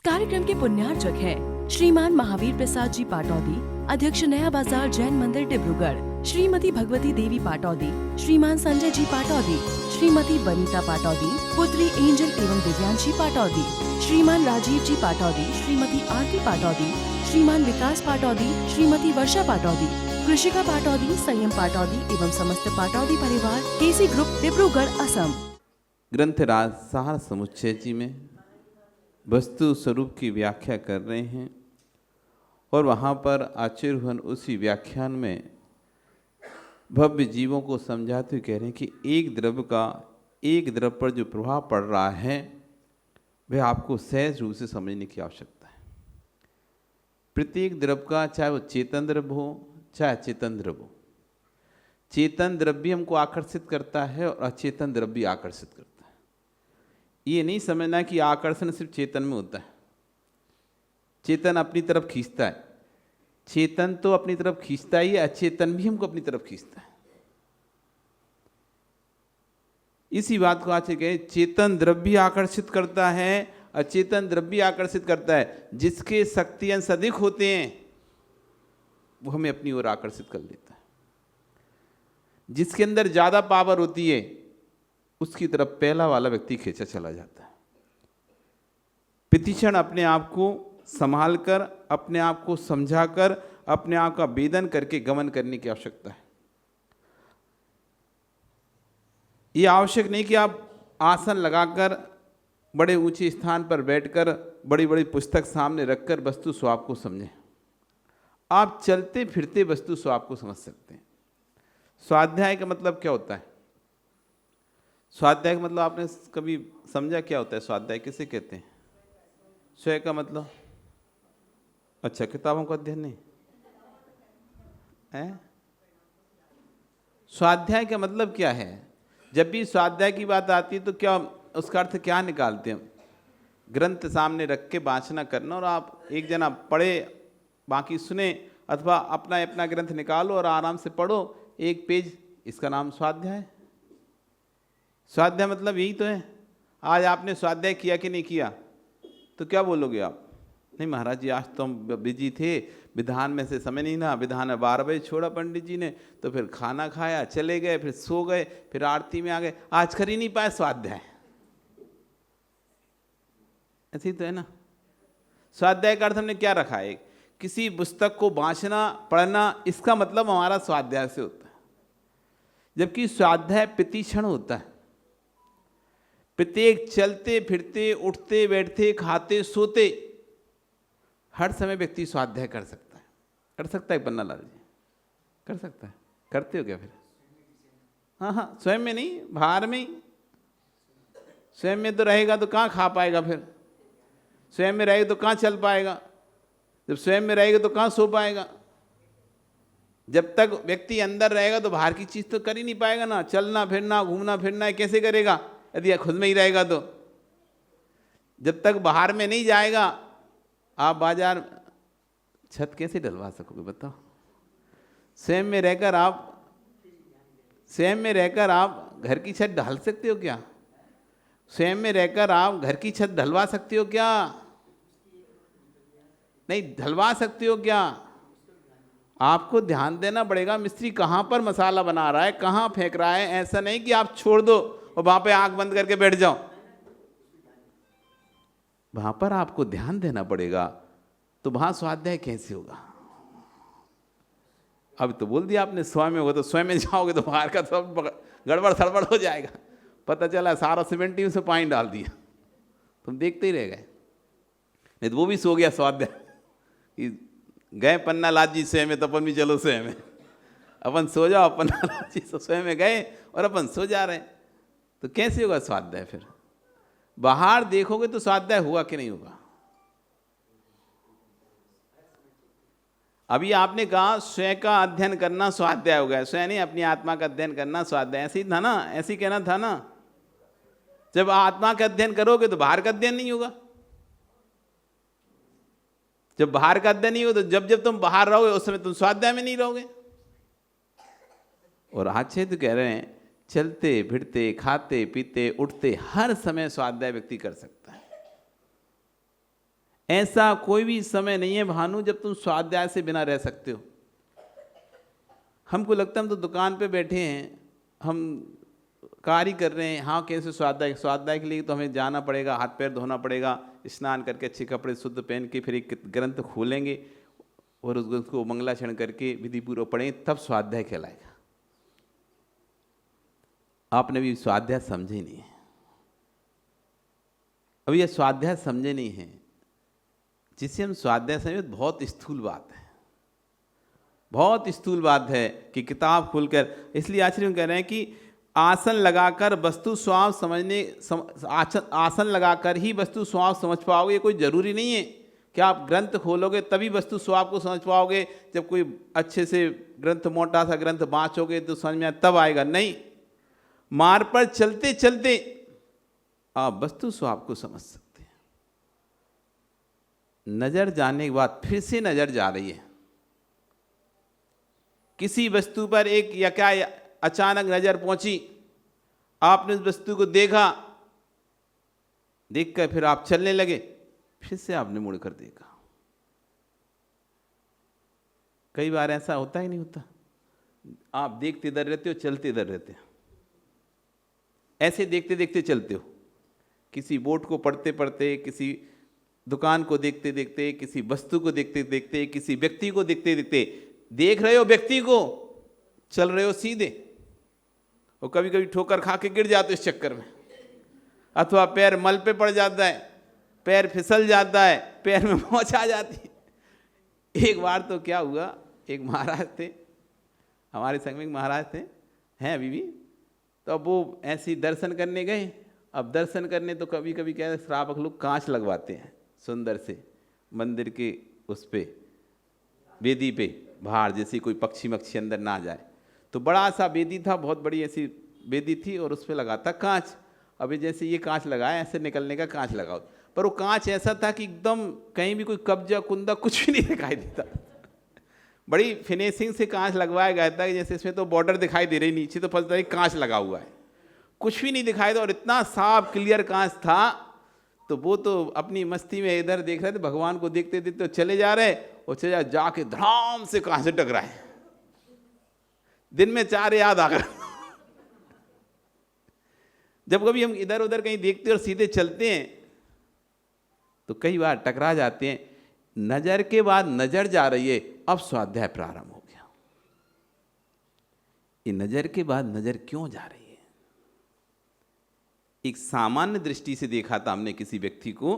कार्यक्रम के पुण्यार्चक हैं श्रीमान महावीर प्रसाद जी पाटौदी, अध्यक्ष नया बाजार जैन मंदिर डिब्रूगढ़, श्रीमती भगवती देवी पाटौदी, श्रीमान संजय जी पाटौदी, श्रीमती बनीता पाटौदी, पुत्री एंजल एवं दिव्यांशी पाटौदी, श्रीमान राजीव जी पाटौदी, श्रीमती आरती पाटौदी, श्रीमान विकास पाटौदी, श्रीमती वर्षा पाटौदी, कृषिका पाटौदी, संयम पाटौदी एवं समस्त पाटौदी परिवार, केसी ग्रुप डिब्रूगढ़ असम। ग्रंथराज सार समुच्चय जी में वस्तु स्वरूप की व्याख्या कर रहे हैं और वहाँ पर आचार्य भगवान उसी व्याख्यान में भव्य जीवों को समझाते हुए कह रहे हैं कि एक द्रव्य पर जो प्रभाव पड़ रहा है वह आपको सहज रूप से समझने की आवश्यकता है। प्रत्येक द्रव्य का, चाहे वो चेतन द्रव्य हो चाहे अचेतन द्रव्य हो, चेतन द्रव्य हमको आकर्षित करता है और अचेतन द्रव्य आकर्षित करता है। ये नहीं समझना कि आकर्षण सिर्फ चेतन में होता है, चेतन अपनी तरफ खींचता है। चेतन तो अपनी तरफ खींचता ही है, अचेतन भी हमको अपनी तरफ खींचता है। इसी बात को आज कहे, चेतन द्रव्य आकर्षित करता है, अचेतन द्रव्य आकर्षित करता है। जिसके शक्ति अंश अधिक होते हैं वो हमें अपनी ओर आकर्षित कर लेता है। जिसके अंदर ज्यादा पावर होती है उसकी तरफ पहला वाला व्यक्ति खींचा चला जाता है। प्रतिक्षण अपने आप को संभाल कर, अपने आप को समझाकर, अपने आप का वेदन करके गमन करने की आवश्यकता है। ये आवश्यक नहीं कि आप आसन लगाकर बड़े ऊंचे स्थान पर बैठकर बड़ी बड़ी पुस्तक सामने रखकर वस्तु स्वभाव को समझें। आप चलते फिरते वस्तु स्वभाव को समझ सकते हैं। स्वाध्याय का मतलब क्या होता है? स्वाध्याय का मतलब आपने कभी समझा क्या होता है? स्वाध्याय किसे कहते हैं? स्वयं का मतलब? अच्छा, किताबों का अध्ययन नहीं है। स्वाध्याय का मतलब क्या है? जब भी स्वाध्याय की बात आती है तो क्या उसका अर्थ क्या निकालते हैं? ग्रंथ सामने रख के वाचना करना और आप एक जना पढ़े बाकी सुने, अथवा अपना अपना ग्रंथ निकालो और आराम से पढ़ो एक पेज, इसका नाम स्वाध्याय। स्वाध्याय मतलब यही तो है। आज आपने स्वाध्याय किया कि नहीं किया तो क्या बोलोगे आप? नहीं महाराज जी, आज तो हम बिजी थे, विधान में से समय नहीं ना, विधान 12 बजे छोड़ा पंडित जी ने, तो फिर खाना खाया, चले गए, फिर सो गए, फिर आरती में आ गए, आज कर ही नहीं पाए स्वाध्याय। ऐसे ही तो है ना। स्वाध्याय का अर्थ हमने क्या रखा है? किसी पुस्तक को वाचना, पढ़ना, इसका मतलब हमारा स्वाध्याय से होता है। जबकि स्वाध्याय प्रतिक्षण होता है। प्रत्येक चलते फिरते, उठते बैठते, खाते सोते, हर समय व्यक्ति स्वाध्याय कर सकता है। कर सकता है पन्ना लाल जी? कर सकता है। करते हो क्या फिर? हाँ, स्वयं में नहीं, बाहर में ही। स्वयं में तो रहेगा तो कहाँ खा पाएगा फिर? स्वयं में रहेगा तो कहाँ चल पाएगा? जब स्वयं में रहेगा तो कहाँ सो पाएगा? जब तक व्यक्ति अंदर रहेगा तो बाहर की चीज तो कर ही नहीं पाएगा ना। चलना फिरना, घूमना फिरना कैसे करेगा यदि खुद में ही रहेगा तो? जब तक बाहर में नहीं जाएगा, आप बाजार छत कैसे डलवा सकोगे बताओ? स्वयं में रहकर आप घर की छत ढाल सकते हो क्या? स्वयं में रहकर आप घर की छत ढलवा सकते हो क्या? नहीं ढलवा सकते हो क्या? आपको ध्यान देना पड़ेगा मिस्त्री कहाँ पर मसाला बना रहा है, कहाँ फेंक रहा है। ऐसा नहीं कि आप छोड़ दो और वहां पे आंख बंद करके बैठ जाओ। वहां पर आपको ध्यान देना पड़ेगा। तो वहां स्वाध्याय कैसे होगा? अब तो बोल दिया आपने स्वयं में होगा, तो स्वयं में जाओगे तो बाहर का सब गड़बड़ सड़बड़ हो जाएगा। पता चला सारा सीमेंट ही उसमें पानी डाल दिया, तुम देखते ही रह गए। नहीं तो वो भी सो गया स्वाध्याय। गए पन्ना लाल जी स्वयं में, तो अपन भी चलो स्वयं में, अपन सो जाओ। पन्ना लाल जी तो स्वयं में गए और अपन सो जा रहे हैं, तो कैसे होगा स्वाध्याय फिर? बाहर देखोगे तो स्वाध्याय हुआ कि नहीं होगा? अभी आपने कहा स्वयं का अध्ययन करना स्वाध्याय हो गया। स्वयं नहीं, अपनी आत्मा का अध्ययन करना स्वाध्याय। ऐसे ही था ना, ऐसे ही कहना था ना। जब आत्मा का अध्ययन करोगे तो बाहर का अध्ययन नहीं होगा। जब बाहर का अध्ययन नहीं हो तो जब जब तुम बाहर रहोगे उस समय तुम स्वाध्याय में नहीं रहोगे। और आचार्य तो कह रहे हैं चलते फिरते, खाते पीते, उठते, हर समय स्वाध्याय व्यक्ति कर सकता है। ऐसा कोई भी समय नहीं है भानु जब तुम स्वाध्याय से बिना रह सकते हो। हमको लगता है हम तो दुकान पे बैठे हैं, हम कार्य कर रहे हैं, हाँ कैसे स्वाध्याय, स्वाध्याय के लिए तो हमें जाना पड़ेगा, हाथ पैर धोना पड़ेगा, स्नान करके अच्छे कपड़े शुद्ध पहन के फिर एक ग्रंथ खोलेंगे और उस ग्रंथ को मंगलाचरण करके विधि पूर्वक पढ़ेंगे, तब स्वाध्याय कहलाएगा। आपने भी स्वाध्याय समझे नहीं है, अभी यह स्वाध्याय समझे नहीं है। जिसे हम स्वाध्याय समझे बहुत स्थूल बात है, बहुत स्थूल बात है कि किताब खोलकर, इसलिए आचार्य कह रहे हैं कि आसन लगाकर वस्तु स्वभाव समझने, आसन लगाकर ही वस्तु स्वभाव समझ पाओगे, ये कोई जरूरी नहीं है कि आप ग्रंथ खोलोगे तभी वस्तु स्वभाव को समझ पाओगे। जब कोई अच्छे से ग्रंथ, मोटा सा ग्रंथ बाँचोगे तो समझ में तब आएगा, नहीं। मार्ग पर चलते चलते आप वस्तु स्वभाव को समझ सकते हैं। नजर जाने के बाद फिर से नजर जा रही है किसी वस्तु पर, एक या क्या अचानक नजर पहुंची, आपने उस वस्तु को देखा, देखकर फिर आप चलने लगे, फिर से आपने मुड़कर देखा। कई बार ऐसा होता ही नहीं होता, आप देखते इधर रहते हो, चलते इधर रहते हो, ऐसे देखते देखते चलते हो, किसी बोर्ड को पढ़ते पढ़ते, किसी दुकान को देखते देखते, किसी वस्तु को देखते देखते, किसी व्यक्ति को देखते देखते, देख रहे हो व्यक्ति को, चल रहे हो सीधे, और कभी कभी ठोकर खा के गिर जाते हो इस चक्कर में, अथवा पैर मल पे पड़ जाता है, पैर फिसल जाता है, पैर में मोच आ जाती है। एक बार तो क्या हुआ, एक महाराज थे हमारे संग में, एक महाराज थे, हैं अभी भी, तो अब वो ऐसे ही दर्शन करने गए। अब दर्शन करने तो कभी कभी क्या है, श्रावक लोग कांच लगवाते हैं सुंदर से मंदिर के उस पे वेदी पे बाहर, जैसे कोई पक्षी मक्षी अंदर ना जाए। तो बड़ा सा वेदी था, बहुत बड़ी ऐसी वेदी थी, और उस पर लगा था कांच। अभी जैसे ये कांच लगाया, ऐसे निकलने का कांच लगाओ, पर वो कांच ऐसा था कि एकदम कहीं भी कोई कब्जा कुंदा कुछ भी नहीं दिखाई देता। बड़ी फिनिशिंग से कांच लगवाया गया था, जैसे इसमें तो बॉर्डर दिखाई दे रही, नीचे तो पता कांच लगा हुआ है, कुछ भी नहीं दिखाई दे, और इतना साफ क्लियर कांच था। तो वो तो अपनी मस्ती में इधर देख रहे थे, भगवान को देखते देखते तो चले जा रहे, और चले जाके धड़ाम से कांच से टकराए। दिन में 4 याद आ गए। जब कभी हम इधर उधर कहीं देखते और सीधे चलते हैं तो कई बार टकरा जाते हैं। नजर के बाद नजर जा रही है, अब स्वाध्याय प्रारंभ हो गया। ये नजर के बाद नजर क्यों जा रही है? एक सामान्य दृष्टि से देखा था हमने किसी व्यक्ति को,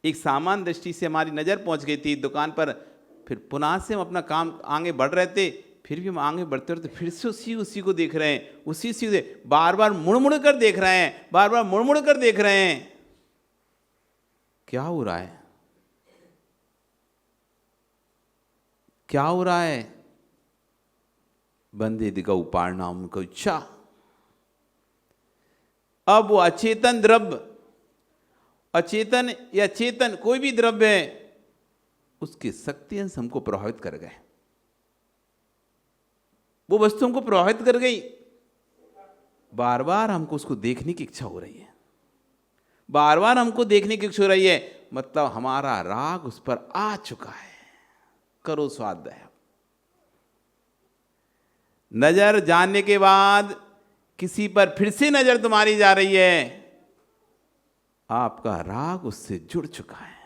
एक सामान्य दृष्टि से हमारी नजर पहुंच गई थी दुकान पर, फिर पुनः से हम अपना काम आगे बढ़ रहे थे, फिर भी हम आगे बढ़ते रहते, फिर से उसी को देख रहे हैं, उसी से बार बार मुड़ मुड़ कर देख रहे हैं, बार बार मुड़ मुड़ कर देख रहे हैं। क्या हो रहा है? क्या हो रहा है? बंदे दिगौ पारनाम को इच्छा। अब वो अचेतन द्रव्य, अचेतन या चेतन कोई भी द्रव्य है, उसके शक्ति अंश हमको प्रभावित कर गए, वो वस्तु हमको प्रभावित कर गई। बार बार हमको उसको देखने की इच्छा हो रही है, बार बार हमको देखने की इच्छा हो रही है, मतलब हमारा राग उस पर आ चुका है। करो स्वाध्याय। नजर जाने के बाद किसी पर फिर से नजर तुम्हारी जा रही है, आपका राग उससे जुड़ चुका है,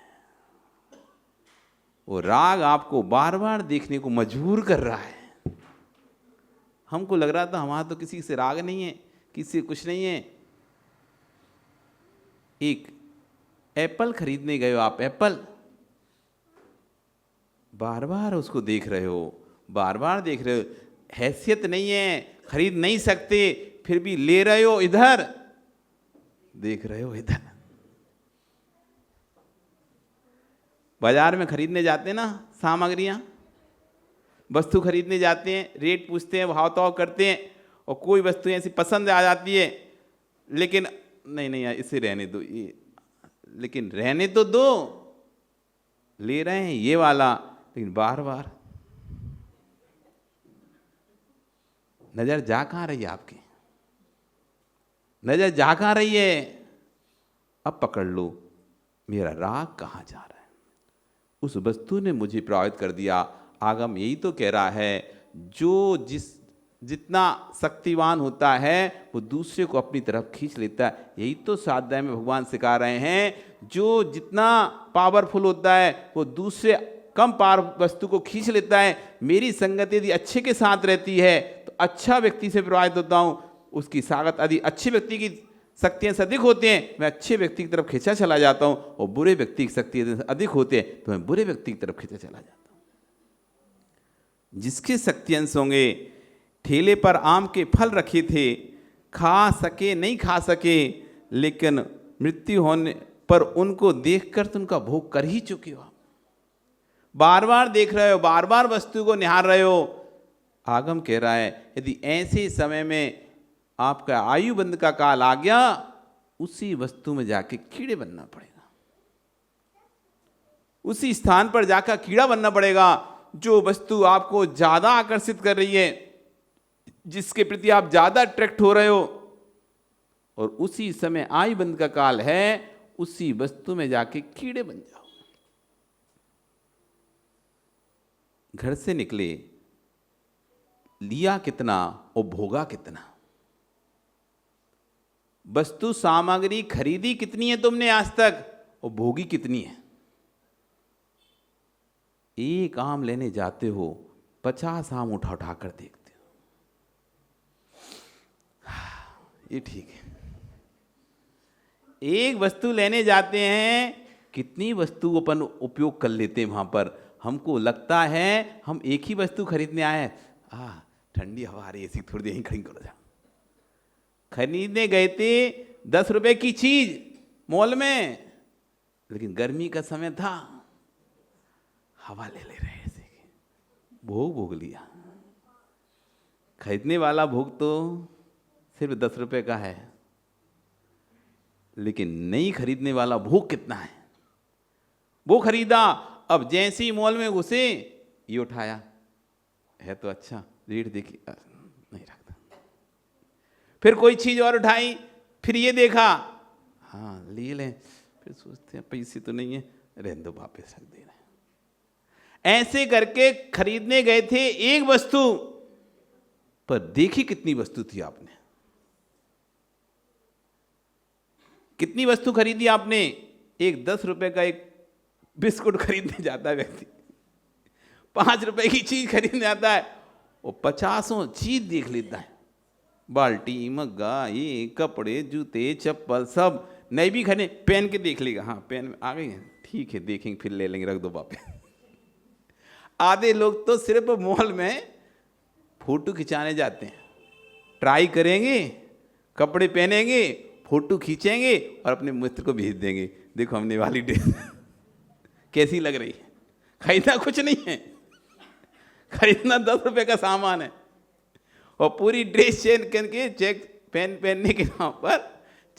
वो राग आपको बार बार देखने को मजबूर कर रहा है। हमको लग रहा था हमारा तो किसी से राग नहीं है, किसी से कुछ नहीं है। एक एप्पल खरीदने गए हो आप, एप्पल बार बार उसको देख रहे हो, बार बार देख रहे हो, हैसियत नहीं है, खरीद नहीं सकते, फिर भी ले रहे हो, इधर देख रहे हो, इधर। बाजार में खरीदने जाते हैं ना, सामग्रियां, वस्तु खरीदने जाते हैं, रेट पूछते हैं, भाव ताव करते हैं, और कोई वस्तु ऐसी पसंद आ जाती है, लेकिन नहीं यार इसे रहने दो, ये लेकिन रहने तो दो, ले रहे हैं ये वाला, लेकिन बार बार नजर जा कहाँ रही है आपकी? नजर जा कहाँ रही है? अब पकड़ लो, मेरा राग कहाँ जा रहा है। उस वस्तु ने मुझे प्रभावित कर दिया। आगम यही तो कह रहा है, जो जितना शक्तिवान होता है वो दूसरे को अपनी तरफ खींच लेता है। यही तो स्वाध्याय में भगवान सिखा रहे हैं, जो जितना पावरफुल होता है वो दूसरे कम पावर वस्तु को खींच लेता है। मेरी संगत यदि अच्छे के साथ रहती है तो अच्छा व्यक्ति से प्रभावित होता हूँ, उसकी सागत यदि अच्छे व्यक्ति की शक्तियाँ से अधिक होते हैं मैं अच्छे व्यक्ति की तरफ खींचा चला जाता हूँ, और बुरे व्यक्ति की शक्ति अधिक होते हैं तो मैं बुरे व्यक्ति की तरफ खींचा चला जाता हूँ। जिसके शक्ति अंश होंगे, ठेले पर आम के फल रखे थे, खा सके नहीं खा सके, लेकिन मृत्यु होने पर उनको देखकर तो उनका भोग कर ही चुके हो। बार बार देख रहे हो, बार बार वस्तु को निहार रहे हो। आगम कह रहा है यदि ऐसे समय में आपका आयु बंध का काल आ गया, उसी वस्तु में जाके कीड़े बनना पड़ेगा, उसी स्थान पर जाकर कीड़ा बनना पड़ेगा। जो वस्तु आपको ज्यादा आकर्षित कर रही है, जिसके प्रति आप ज्यादा अट्रैक्ट हो रहे हो, और उसी समय आयु बंध का काल है, उसी वस्तु में जाके कीड़े बन जाओ। घर से निकले, लिया कितना और भोगा कितना, वस्तु सामग्री खरीदी कितनी है तुमने आज तक, और भोगी कितनी है। एक आम लेने जाते हो, 50 आम उठा उठा कर देखते हो, ये ठीक है। एक वस्तु लेने जाते हैं, कितनी वस्तु अपन उपयोग कर लेते हैं। वहां पर हमको लगता है हम एक ही वस्तु खरीदने आए हैं, ठंडी हवा आ रही है, थोड़ी देर खड़ी करो जा। खरीदने गए थे 10 रुपए की चीज मॉल में, लेकिन गर्मी का समय था, हवा ले रहे ऐसे, भोग लिया। खरीदने वाला भोग तो सिर्फ 10 रुपए का है, लेकिन नहीं खरीदने वाला भोग कितना है। वो खरीदा, अब जैसे ही मॉल में घुसे, ये उठाया, है तो अच्छा, रेट देखी, नहीं रखता। फिर कोई चीज और उठाई, फिर ये देखा, हाँ ले लें, फिर सोचते हैं पैसे तो नहीं है, रहने दो, वापस रख दे रहे हैं। ऐसे करके खरीदने गए थे एक वस्तु, पर देखी कितनी वस्तु थी आपने। कितनी वस्तु खरीदी आपने। एक 10 रुपए का एक बिस्कुट खरीदने जाता है व्यक्ति, 5 रुपए की चीज खरीदने आता है, वो 50 चीज देख लेता है, बाल्टी, मग्गा, ये कपड़े, जूते, चप्पल, सब नई भी खरीदे, पेन के देख लेगा, हाँ पेन आ गई है, ठीक है देखेंगे, फिर ले लेंगे, रख दो वापस। आधे लोग तो सिर्फ मॉल में फोटो खिंचाने जाते हैं, ट्राई करेंगे, कपड़े पहनेंगे, फोटो खींचेंगे और अपने मित्र को भेज देंगे, देखो हमने वाली ड्रेस कैसी लग रही है। खरीदना कुछ नहीं है, खरीदना 10 रुपए का सामान है, और पूरी ड्रेस चेंज करके चेक पहनने के नाम पर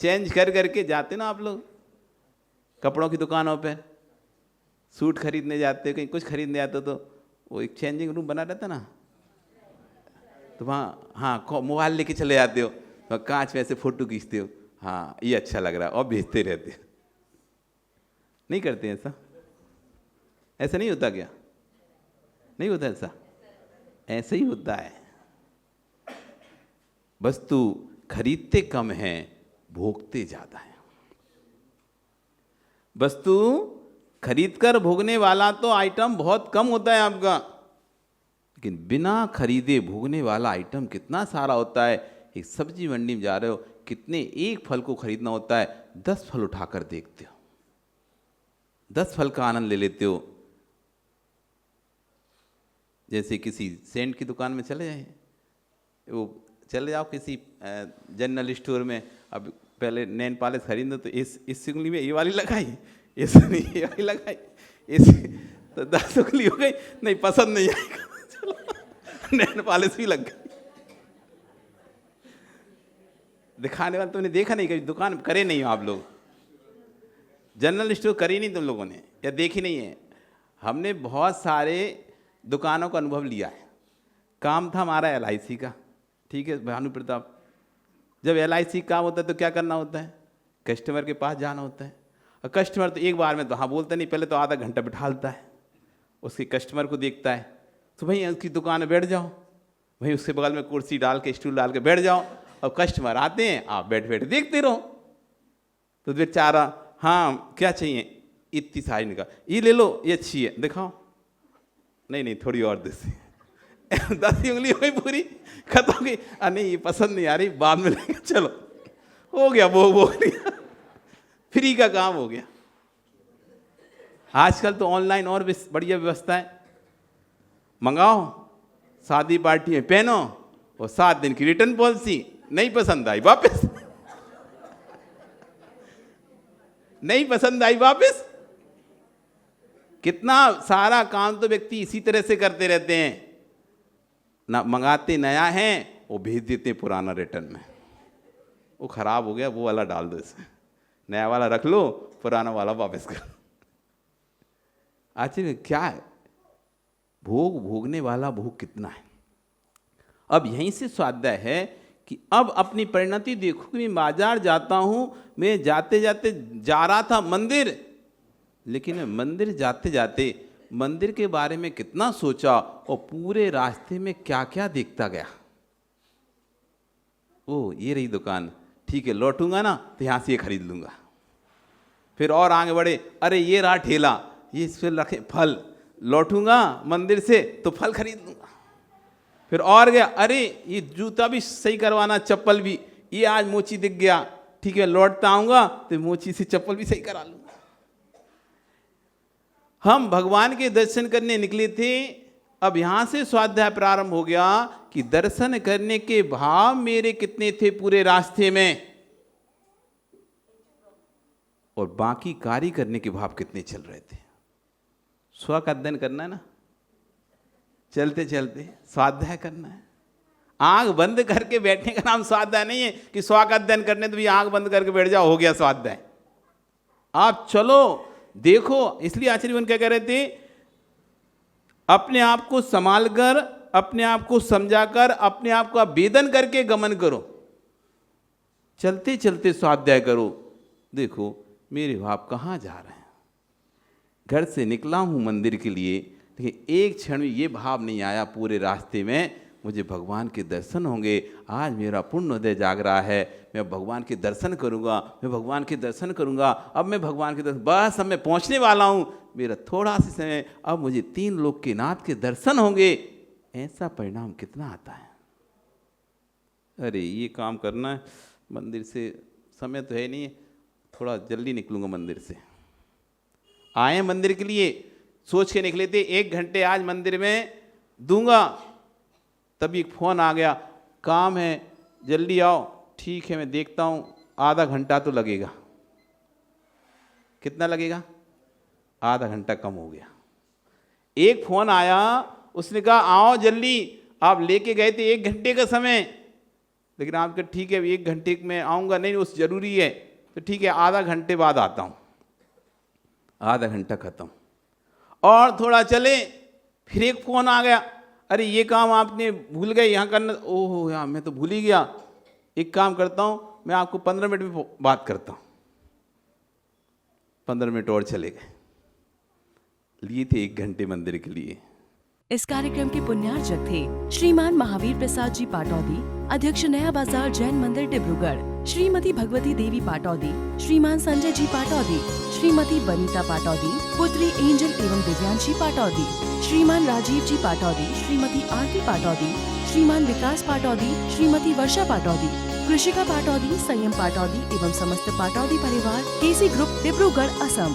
चेंज कर करके जाते ना आप लोग कपड़ों की दुकानों पे, सूट खरीदने जाते, कहीं कुछ खरीदने जाते तो वो एक चेंजिंग रूम बना रहता ना, तो वहाँ हाँ मोबाइल लेके चले जाते हो, तो कांच में ऐसे फोटो खींचते हो, हाँ ये अच्छा लग रहा है, और भेजते रहते हो। नहीं करते ऐसा? ऐसा नहीं होता क्या? नहीं होता ऐसा? ऐसे ही होता है। वस्तु खरीदते कम हैं, भोगते ज्यादा हैं। वस्तु खरीदकर भोगने वाला तो आइटम बहुत कम होता है आपका, लेकिन बिना खरीदे भोगने वाला आइटम कितना सारा होता है। एक सब्जी मंडी में जा रहे हो, कितने एक फल को खरीदना होता है, 10 फल उठाकर देखते हो, 10 फल का आनंद ले लेते हो। जैसे किसी सेंट की दुकान में चले जाए, वो चले जाओ किसी जनरल स्टोर में, अब पहले नेल पॉलिश खरीदो तो इस उंगली में ये वाली लगाई, इस ये वाली लगाई, इस तो 10 उंगली हो गई, नहीं पसंद नहीं आएगा, चलो नेल पॉलिश भी लग गई। दिखाने वाला तुमने देखा नहीं, कभी दुकान करे नहीं हो आप लोग, जनरल स्टोर करी नहीं तुम लोगों ने, या देखी नहीं है। हमने बहुत सारे दुकानों का अनुभव लिया है। काम था हमारा LIC का, ठीक है भानु प्रताप, जब LIC काम होता है तो क्या करना होता है, कस्टमर के पास जाना होता है। और कस्टमर तो एक बार में तो हाँ बोलता नहीं, पहले तो आधा घंटा बिठालता है, उसके कस्टमर को देखता है, तो भाई उसकी दुकान में बैठ जाओ, भाई उसके बगल में कुर्सी डाल के स्टूल डाल के बैठ जाओ, और कस्टमर आते हैं, आप बैठ बैठ देखते रहो। तो बेचारा हाँ क्या चाहिए, इतनी सारी निकाल, ये ले लो, ये अच्छी है, दिखाओ, नहीं नहीं थोड़ी और देसी 10 उंगली हो गई पूरी, खत्म हो गई, नहीं ये पसंद नहीं आ रही, बाद में लेंगे, चलो हो गया, वो लिया, फ्री का काम हो गया। आजकल तो ऑनलाइन और बढ़िया व्यवस्था है, मंगाओ, शादी पार्टी में पहनो, और 7 दिन की रिटर्न पॉलिसी, नहीं पसंद आई वापस नहीं पसंद आई वापस। कितना सारा काम तो व्यक्ति इसी तरह से करते रहते हैं ना, मंगाते नया है वो भेज देते हैं पुराना रिटर्न में, वो खराब हो गया वो वाला डाल दो इसमें, नया वाला रख लो, पुराना वाला वापस करो। आखिर क्या है, भोग भोगने वाला भोग कितना है। अब यहीं से स्वाध्याय है कि अब अपनी परिणति देखो कि मैं बाजार जाता हूं, मैं जाते जाते जा रहा था मंदिर, लेकिन मैं मंदिर जाते जाते मंदिर के बारे में कितना सोचा, और पूरे रास्ते में क्या क्या देखता गया। ओ ये रही दुकान, ठीक है लौटूंगा ना तो यहाँ से ये खरीद लूँगा। फिर और आगे बढ़े, अरे ये रहा ठेला, ये इस पर रखे फल, लौटूंगा मंदिर से तो फल खरीद लूँगा। फिर और गया, अरे ये जूता भी सही करवाना, चप्पल भी, ये आज मोची दिख गया, ठीक है लौटता आऊँगा तो मोची से चप्पल भी सही करा लूँगा। हम भगवान के दर्शन करने निकले थे, अब यहाँ से स्वाध्याय प्रारंभ हो गया कि दर्शन करने के भाव मेरे कितने थे पूरे रास्ते में, और बाकी कार्य करने के भाव कितने चल रहे थे। स्व का अध्ययन करना है ना, चलते चलते स्वाध्याय करना है। आंख बंद करके बैठने का नाम स्वाध्याय नहीं है कि स्व का अध्ययन करने तो भी आंख बंद करके बैठ जाओ, हो गया स्वाध्याय। आप चलो देखो, इसलिए आचार्य क्या कह रहे थे, अपने आप को संभाल कर, अपने आप को समझाकर, अपने आप का वेदन करके गमन करो, चलते चलते स्वाध्याय करो। देखो मेरे भाव कहाँ जा रहे हैं, घर से निकला हूँ मंदिर के लिए, लेकिन एक क्षण में ये भाव नहीं आया पूरे रास्ते में मुझे भगवान के दर्शन होंगे, आज मेरा पूर्ण हृदय जाग रहा है, मैं भगवान के दर्शन करूंगा, मैं भगवान के दर्शन करूंगा, अब मैं भगवान के दर्शन, बस अब मैं पहुंचने वाला हूं, मेरा थोड़ा सा समय, अब मुझे 3 लोक के नाथ के दर्शन होंगे। ऐसा परिणाम कितना आता है। अरे ये काम करना है, मंदिर से समय तो है नहीं, थोड़ा जल्दी निकलूंगा मंदिर से। आए मंदिर के लिए सोच के निकले थे 1 घंटे आज मंदिर में दूंगा, तभी एक फ़ोन आ गया, काम है जल्दी आओ। ठीक है मैं देखता हूँ, आधा घंटा तो लगेगा। कितना लगेगा? आधा घंटा कम हो गया। एक फ़ोन आया, उसने कहा आओ जल्दी, आप लेके गए थे 1 घंटे का समय, लेकिन आप कहा ठीक है 1 घंटे में आऊँगा, नहीं उस ज़रूरी है, तो ठीक है आधा घंटे बाद आता हूँ। आधा घंटा ख़त्म। और थोड़ा चले, फिर एक फ़ोन आ गया, अरे ये काम आपने भूल गए यहाँ करना। ओह यार मैं तो भूल ही गया, एक काम करता हूँ मैं आपको 15 मिनट में बात करता हूँ। 15 मिनट और चले गए, लिए थे 1 घंटे मंदिर के लिए। इस कार्यक्रम के पुण्यार्चक थे श्रीमान महावीर प्रसाद जी पाटौदी, अध्यक्ष नया बाजार जैन मंदिर डिब्रूगढ़, श्रीमती भगवती देवी पाटौदी, श्रीमान संजय जी पाटौदी, श्रीमती बनीता पाटौदी, पुत्री एंजल एवं दिव्यांशी पाटौदी, श्रीमान राजीव जी पाटौदी, श्रीमती आरती पाटौदी, श्रीमान विकास पाटौदी, श्रीमती वर्षा पाटौदी, कृषिका पाटौदी, संयम पाटौदी एवं समस्त पाटौदी परिवार, केसी ग्रुप डिब्रूगढ़ असम।